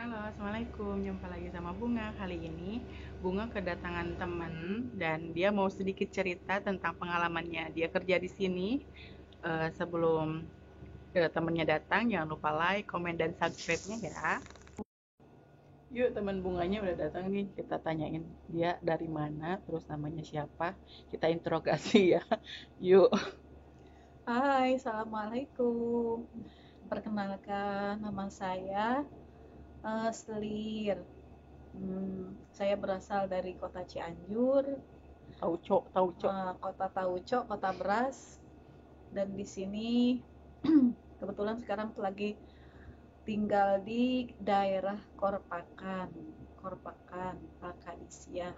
Halo, Assalamualaikum. Jumpa lagi sama Bunga. Kali ini Bunga kedatangan teman dan dia mau sedikit cerita tentang pengalamannya. Dia kerja di sini. Sebelum temennya datang, jangan lupa like, komen, dan subscribe-nya ya. Yuk, teman Bunganya udah datang nih. Kita tanyain dia dari mana, terus namanya siapa. Kita interogasi ya. Yuk. Hai, Assalamualaikum. Perkenalkan, nama saya Selir. Saya berasal dari kota Cianjur, Tahu cok, tahu cok. kota Tauco, kota beras. Dan di sini kebetulan sekarang lagi tinggal di daerah Korpakan, Korpakan, Pakadisia.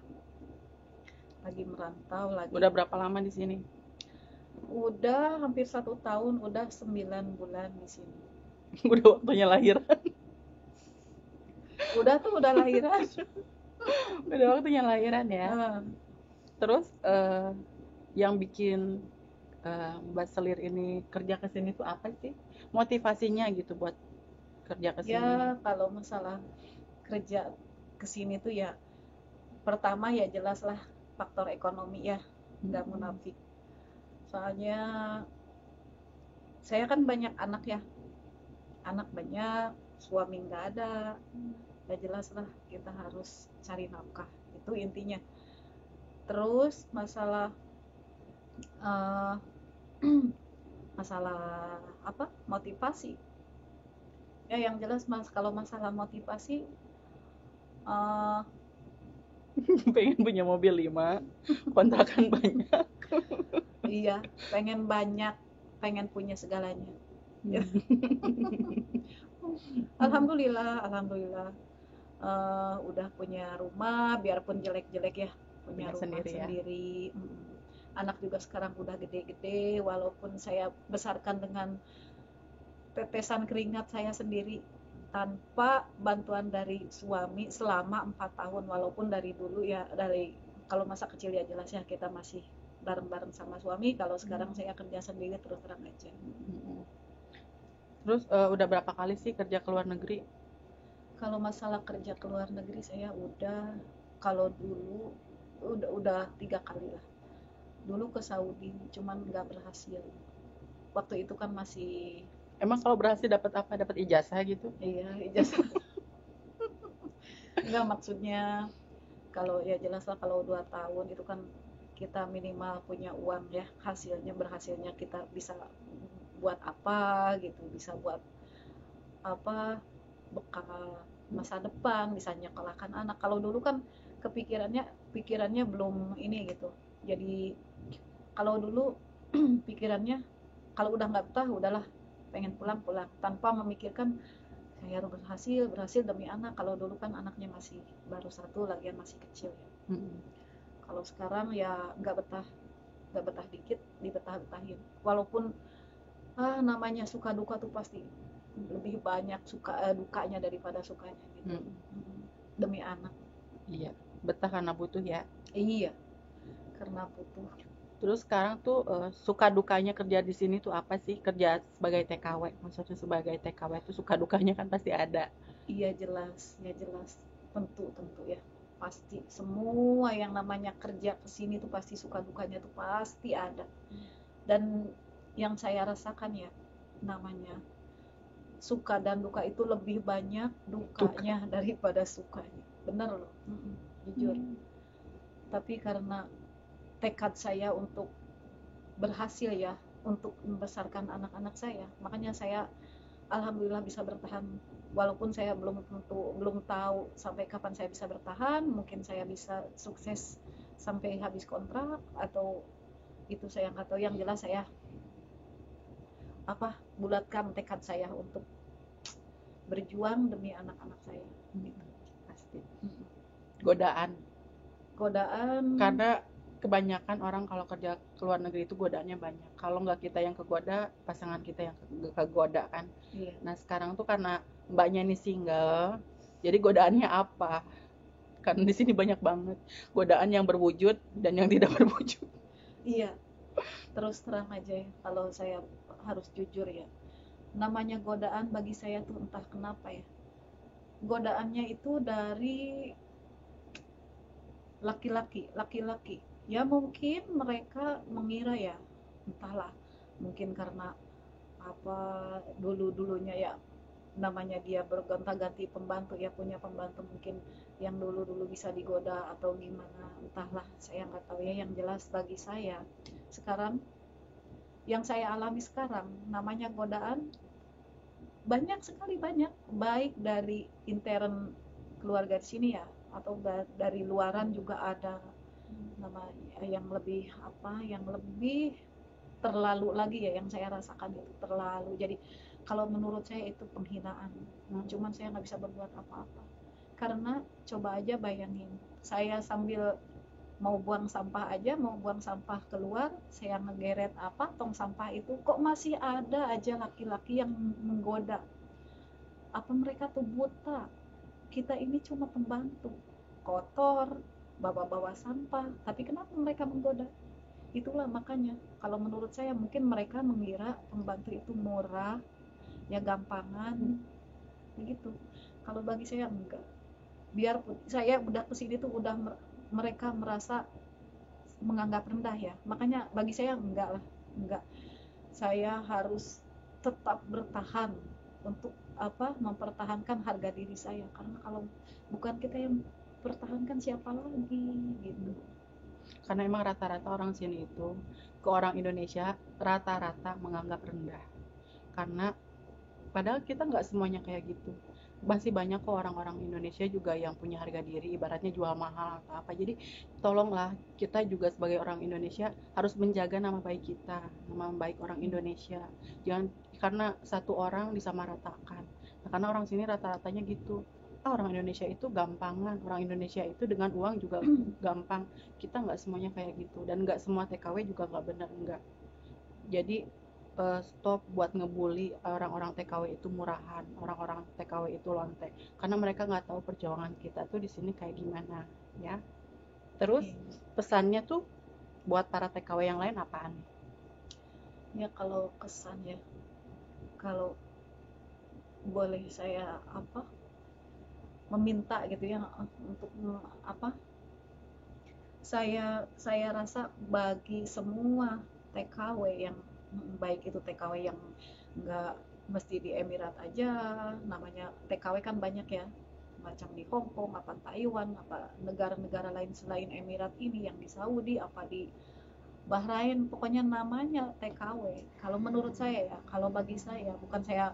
Lagi merantau lagi. Udah berapa lama di sini? Udah hampir 1 tahun, udah 9 bulan di sini. Udah waktunya lahir. Udah lahiran. Udah waktunya lahiran ya. Eh, Terus yang bikin Mbak Selir ini kerja ke sini tuh apa sih? Motivasinya gitu buat kerja ke Ya, sini. kalau masalah kerja ke sini tuh ya, pertama ya jelas lah faktor ekonomi ya, nggak Hmm. munafik. Soalnya saya kan banyak anak ya, anak banyak, suami nggak ada, ya jelas lah kita harus cari nafkah. Itu intinya. Terus masalah eh, masalah apa? Motivasi. Ya yang jelas mas, kalau masalah motivasi, eh, Pengen punya mobil 5, kontrakan banyak. iya, pengen banyak, pengen punya segalanya. Hmm. Alhamdulillah, alhamdulillah. Udah punya rumah, biarpun jelek-jelek ya, punya Punya rumah sendiri ya. sendiri. Anak juga sekarang udah gede-gede, walaupun saya besarkan dengan tetesan keringat saya sendiri tanpa bantuan dari suami selama 4 tahun. Walaupun dari dulu ya, dari kalau masa kecil ya jelas ya kita masih bareng-bareng sama suami. Kalau sekarang saya kerja sendiri terus terang aja. Hmm. Terus udah berapa kali sih kerja ke luar negeri? Kalau masalah kerja ke luar negeri saya udah, kalau dulu udah 3 kali lah. Dulu ke Saudi, cuman nggak berhasil. Waktu itu kan masih, Emang kalau berhasil dapat apa? Dapat ijazah gitu? iya, ijazah. Nggak, maksudnya kalau ya jelas lah kalau 2 tahun itu kan kita minimal punya uang ya, hasilnya berhasilnya kita bisa buat apa gitu, bisa buat apa, bekal masa depan, bisa nyekolahkan anak. Kalau dulu kan kepikirannya pikirannya belum ini gitu. Jadi kalau dulu pikirannya kalau udah nggak betah udahlah, pengen pulang pulang tanpa memikirkan saya harus berhasil berhasil demi anak. Kalau dulu kan anaknya masih baru satu, lagian masih kecil ya. Hmm. Kalau sekarang ya nggak betah dikit dibetah betahin, walaupun namanya suka duka tuh pasti lebih banyak dukanya daripada sukanya gitu. Hmm. Demi anak. Iya, betah karena butuh ya. Iya, karena butuh. Terus sekarang tuh suka dukanya kerja di sini tuh apa sih? Kerja sebagai TKW, maksudnya sebagai TKW tuh suka dukanya kan pasti ada. Iya jelas, ya jelas, tentu tentu ya, pasti semua yang namanya kerja ke sini tuh pasti suka dukanya tuh pasti ada. Dan yang saya rasakan ya, namanya suka dan duka itu lebih banyak Duka. dukanya daripada sukanya, bener loh. Jujur. Tapi karena tekad saya untuk berhasil ya, untuk membesarkan anak-anak saya, makanya saya alhamdulillah bisa bertahan. Walaupun saya belum tahu sampai kapan saya bisa bertahan, mungkin saya bisa sukses sampai habis kontrak atau itu saya nggak tahu. Yang jelas saya apa, bulatkan tekad saya untuk berjuang demi anak-anak saya gitu. Pasti. Godaan. Godaan. Karena kebanyakan orang kalau kerja ke luar negeri itu godaannya banyak. Kalau nggak kita yang kegoda, pasangan kita yang kegoda kan. Iya, Nah sekarang tuh karena mbaknya ini single, jadi godaannya apa? Karena di sini banyak banget godaan yang berwujud dan yang tidak berwujud. iya, terus terang aja ya, kalau saya harus jujur ya, namanya godaan bagi saya tuh entah kenapa ya, godaannya itu dari laki-laki ya, mungkin mereka mengira ya, entahlah, mungkin karena apa, dulu-dulunya ya, namanya dia bergonta-ganti pembantu ya, punya pembantu mungkin yang dulu-dulu bisa digoda atau gimana, entahlah, saya nggak tahu ya. Yang jelas bagi saya sekarang, yang saya alami sekarang, namanya godaan banyak sekali, banyak, baik dari intern keluarga di sini ya, atau dari luaran juga ada, namanya yang lebih apa, yang lebih terlalu lagi ya, yang saya rasakan itu terlalu. Jadi kalau menurut saya itu penghinaan. Cuman saya nggak bisa berbuat apa-apa, karena coba aja bayangin, saya sambil mau buang sampah aja, mau buang sampah keluar, saya ngegeret apa tong sampah itu, kok masih ada aja laki-laki yang menggoda. Apa mereka tuh buta? Kita ini cuma pembantu, kotor, bawa-bawa sampah, tapi kenapa mereka menggoda? Itulah makanya, kalau menurut saya mungkin mereka mengira pembantu itu murah, ya gampangan, begitu. Kalau bagi saya enggak. Biarpun saya udah kesini tuh udah mereka merasa menganggap rendah ya. Makanya bagi saya enggak lah, enggak. Saya harus tetap bertahan untuk apa, mempertahankan harga diri saya, karena kalau bukan kita yang pertahankan siapa lagi gitu. Karena emang rata-rata orang sini itu ke orang Indonesia rata-rata menganggap rendah. Karena padahal kita nggak semuanya kayak gitu. Masih banyak kok orang-orang Indonesia juga yang punya harga diri, ibaratnya jual mahal atau apa. Jadi tolonglah, kita juga sebagai orang Indonesia harus menjaga nama baik kita, nama baik orang Indonesia. Jangan karena satu orang disamaratakan. Nah, karena orang sini rata-ratanya gitu. Ah, orang Indonesia itu gampangan, orang Indonesia itu dengan uang juga gampang. Kita nggak semuanya kayak gitu, dan nggak semua TKW juga nggak benar, nggak. Jadi stop buat ngebully orang-orang TKW itu murahan, orang-orang TKW itu lonte, karena mereka nggak tahu perjuangan kita tuh di sini kayak gimana, ya. Terus pesannya tuh buat para TKW yang lain apaan? Ya kalau kesan ya, kalau boleh saya apa, meminta gitu ya, untuk apa, saya rasa bagi semua TKW yang, baik itu TKW yang nggak mesti di Emirat aja, namanya TKW kan banyak ya, macam di Hong Kong, apa Taiwan, apa negara-negara lain selain Emirat ini, yang di Saudi, apa di Bahrain, pokoknya namanya TKW. Kalau menurut saya ya, kalau bagi saya, bukan saya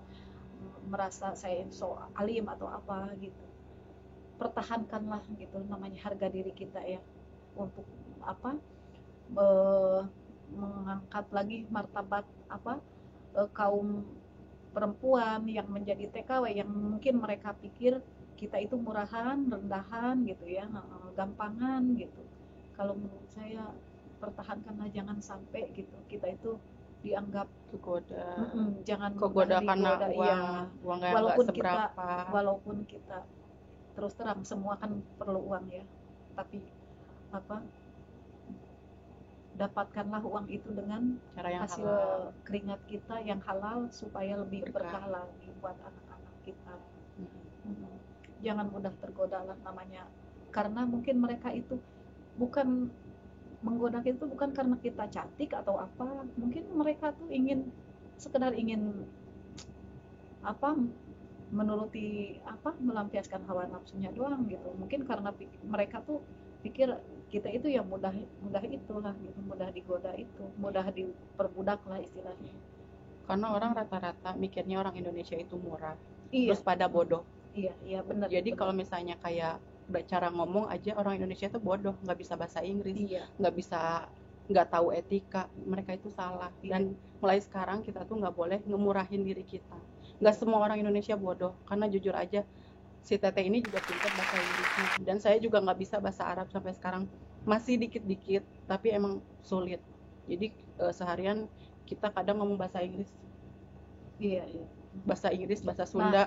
merasa saya so alim atau apa gitu, pertahankanlah gitu, namanya harga diri kita ya, untuk apa, mengangkat lagi martabat apa, kaum perempuan yang menjadi TKW, yang mungkin mereka pikir kita itu murahan, rendahan gitu ya, gampangan gitu. Kalau menurut saya pertahankanlah, jangan sampai gitu kita itu dianggap Kegoda, jangan kegoda mudah karena digoda uang, ya. uang yang nggak Walaupun kita seberapa. walaupun kita terus terang semua kan perlu uang ya, tapi apa, dapatkanlah uang itu dengan Cara yang hasil halal, keringat kita yang halal, supaya lebih berkah. berkah lagi buat anak-anak kita. Hmm. Jangan mudah tergoda lah namanya, karena mungkin mereka itu bukan menggoda kita, itu bukan karena kita cantik atau apa, mungkin mereka tuh ingin, sekedar ingin apa, menuruti apa, melampiaskan hawa nafsunya doang gitu. Mungkin karena mereka tuh pikir kita itu yang mudah mudah itulah gitu, mudah digoda itu, mudah diperbudak lah istilahnya. Karena orang rata-rata mikirnya orang Indonesia itu murah, Iya, terus pada bodoh. iya, iya, benar, Jadi benar. kalau misalnya kayak cara ngomong aja, orang Indonesia itu bodoh, nggak bisa bahasa Inggris, Iya, nggak tahu etika, mereka itu salah. iya, Dan mulai sekarang kita tuh nggak boleh ngemurahin diri kita. Nggak semua orang Indonesia bodoh, karena jujur aja si Tete ini juga pintar bahasa Inggrisnya, dan saya juga nggak bisa bahasa Arab sampai sekarang, masih dikit-dikit, tapi emang sulit. Jadi seharian kita kadang ngomong bahasa Inggris, iya, iya. bahasa Nah, Sunda.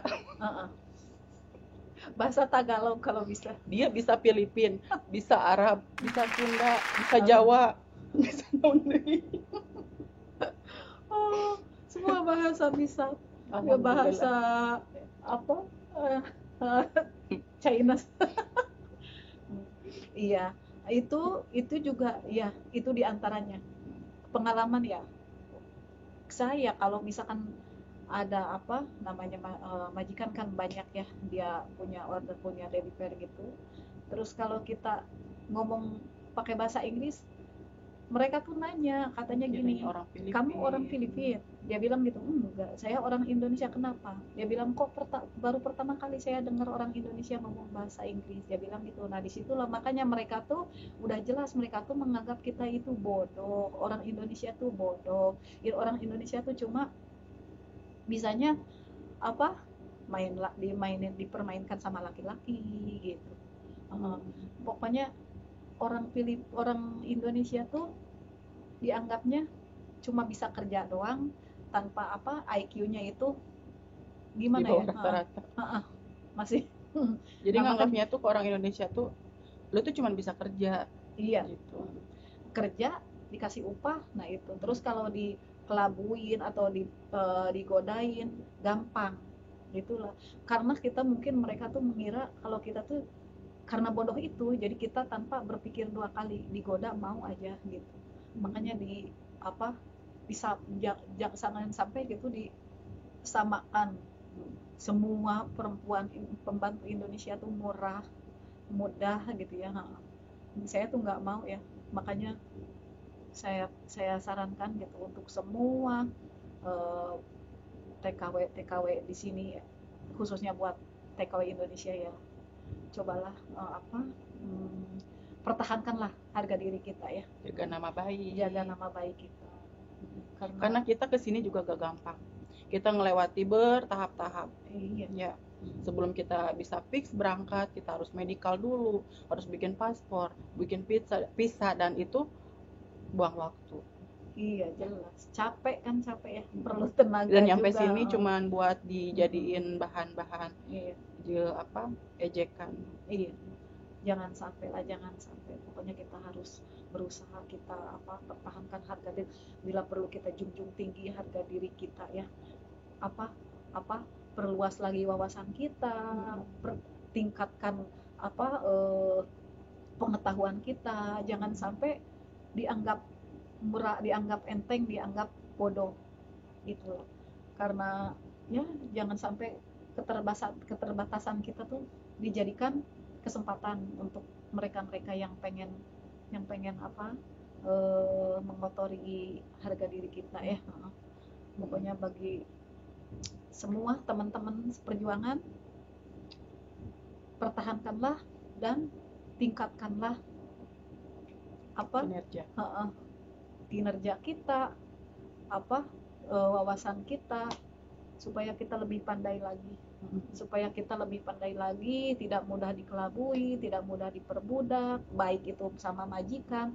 bahasa Tagalog kalau bisa. Dia bisa Filipin, bisa Arab, bisa Sunda, bisa Jawa, bisa Nondri. Oh, semua bahasa bisa. Ya, Alhamdulillah. bahasa apa, China. Iya, itu juga ya, itu diantaranya pengalaman ya. Saya kalau misalkan ada apa namanya majikan kan banyak ya, dia punya order, punya delivery gitu. Terus kalau kita ngomong pakai bahasa Inggris, mereka tuh nanya katanya gini, Kiranya orang kamu orang Filipin. Filipin? Dia bilang gitu, enggak, saya orang Indonesia. Kenapa? Dia bilang, kok baru pertama kali saya dengar orang Indonesia ngomong bahasa Inggris. Dia bilang gitu. Nah disitulah makanya mereka tuh udah jelas, mereka tuh menganggap kita itu bodoh, orang Indonesia tuh bodoh. Ya, orang Indonesia tuh cuma bisanya apa, dipermainkan sama laki-laki gitu. Pokoknya orang Indonesia tuh dianggapnya cuma bisa kerja doang, tanpa apa, IQ-nya itu Di gimana ya, bawah rata-rata. masih. Jadi Nah makanya nganggapnya tuh ke orang Indonesia tuh lu tuh cuma bisa kerja iya, gitu. kerja dikasih upah, nah itu terus kalau dikelabuin atau digodain gampang gitulah. Karena kita mungkin, mereka tuh mengira kalau kita tuh karena bodoh itu, jadi kita tanpa berpikir dua kali, digoda mau aja gitu. Makanya di apa, bisa jangan sampai gitu disamakan semua perempuan pembantu Indonesia tuh murah, mudah gitu ya. Nah, saya tuh nggak mau ya, makanya saya sarankan gitu untuk semua eh, TKW TKW di sini, khususnya buat TKW Indonesia ya, cobalah pertahankanlah harga diri kita ya, Jaga nama baik. jaga nama baik kita. Karena kita kesini juga gak gampang. Kita ngelewati bertahap-tahap. Iya, Ya, sebelum kita bisa fix berangkat, kita harus medical dulu, harus bikin paspor, bikin visa, dan itu buang waktu. iya jelas, capek kan, capek ya, perlu tenaga Dan nyampe juga. sini cuman buat dijadiin bahan-bahan Iya, ejekan. iya, jangan sampai lah, jangan sampai. Pokoknya kita harus berusaha, kita apa, pertahankan harga diri, bila perlu kita junjung tinggi harga diri kita ya, apa apa perluas lagi wawasan kita, tingkatkan apa pengetahuan kita, jangan sampai dianggap murah, dianggap enteng, dianggap bodoh gitu. Karena ya jangan sampai keterbatasan kita tuh dijadikan kesempatan untuk mereka-mereka yang pengen apa, mengotori harga diri kita ya. Pokoknya bagi semua teman-teman seperjuangan, pertahankanlah dan tingkatkanlah apa, Kinerja. kinerja kita, apa wawasan kita, supaya kita lebih pandai lagi, tidak mudah dikelabui, tidak mudah diperbudak, baik itu sama majikan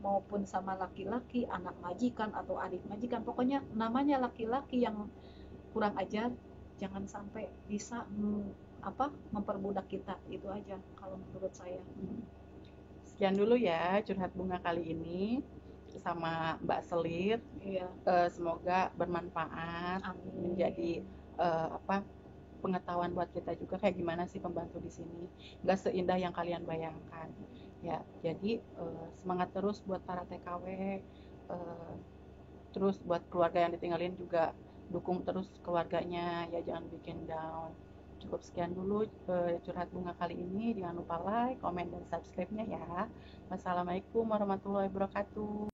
maupun sama laki-laki, anak majikan atau adik majikan. Pokoknya namanya laki-laki yang kurang ajar jangan sampai bisa memperbudak kita. Itu aja kalau menurut saya. Sekian dulu ya curhat bunga kali ini sama Mbak Selir. Iya, Semoga bermanfaat, amin. menjadi pengetahuan buat kita juga kayak gimana sih pembantu di sini. Nggak seindah yang kalian bayangkan. Ya, jadi semangat terus buat para TKW. Terus buat keluarga yang ditinggalin juga dukung terus keluarganya ya, jangan bikin down. Cukup sekian dulu curhat bunga kali ini. Jangan lupa like, komen, dan subscribe-nya ya. Wassalamualaikum warahmatullahi wabarakatuh.